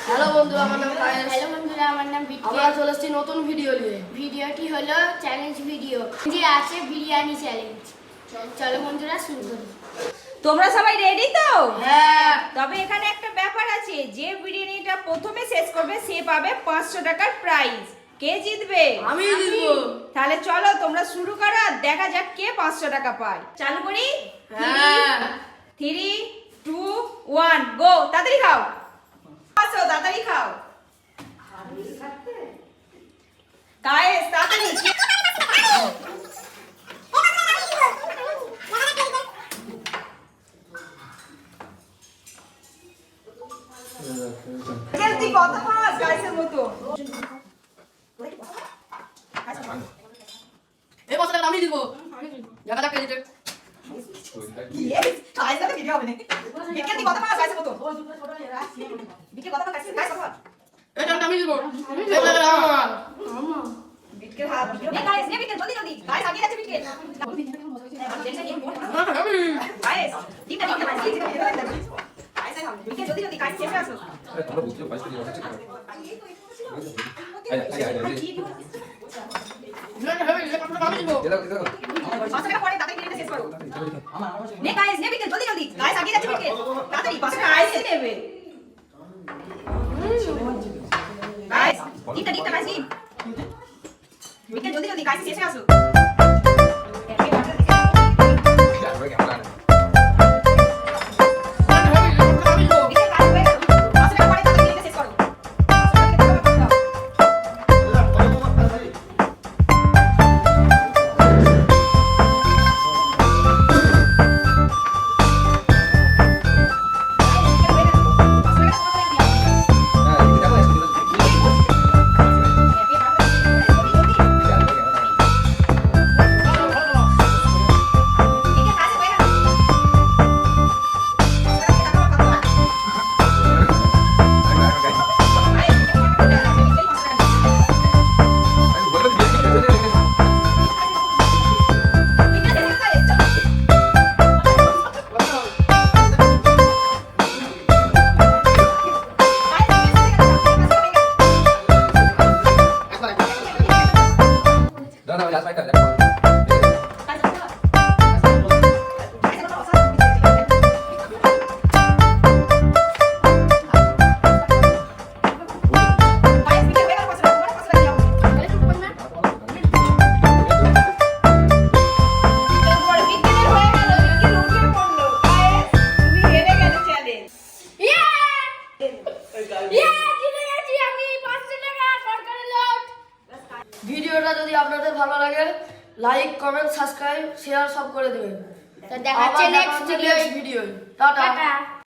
Hello বন্ধুরা, আমার নাম কায়েস। হ্যালো বন্ধুরা, আমার নাম বিটকে। আমরা চলে এসেছি নতুন ভিডিও নিয়ে। ভিডিওটি হলো চ্যালেঞ্জ ভিডিও, যে আছে বিরিয়ানি চ্যালেঞ্জ। চলো বন্ধুরা শুরু করি। তোমরা সবাই রেডি তো? হ্যাঁ। তবে এখানে একটা ব্যাপার আছে, যে বিরিয়ানিটা প্রথমে শেষ করবে সে পাবে 500 টাকার প্রাইজ। কে জিতবে? আমি জিতবো। তাহলে চলো তোমরা শুরু করো, আর দেখা যাক কে 500 টাকা পায়। চালু করি? হ্যাঁ। 3 2 1 গো। তাড়াতাড়ি খাও, আসো তাড়াতাড়ি খাও। গাইস তাড়াতাড়ি। তুই কত পাস গাইসের মতো? এই বছর আমি জিতবো। দেখা যাক কে জিতে। গাইস তো ভিডিও হবে না। বিকে তুই কত পাস গাইসের মতো? বিকে কত পাস গাইস কত পাস? এই টাইমটা আমি জিতবো। বিকে হাত বিকে। এই গাইস নে বিকে জলদি জলদি। গাইস আগে যাচ্ছে বিকে। গাইস টিমটা মাঝে জিতে গেল। গাইস বিকে জলদি জলদি গাইস চেপে আসো। তোমরা বুঝতে পারছো না হচ্ছে কি? আমি জিতবো। পাঁচটা পরে তাড়াতাড়ি বিরিয়ানি শেষ করো। নে গাইস নে বিকে জলদি জলদি। গাইস আগে যাচ্ছে বিকে। তাড়াতাড়ি পাঁচটা আইসে নেবে। গাইস টিমটা গাইস টিম। বিকে জলদি জলদি গাইস চেপে আসো। ভিডিওটা যদি আপনাদের ভালো লাগে, লাইক কমেন্ট সাবস্ক্রাইব শেয়ার সব করে দিবেন। তো দেখা হচ্ছে নেক্সট ভিডিও। টাটা। টাটা।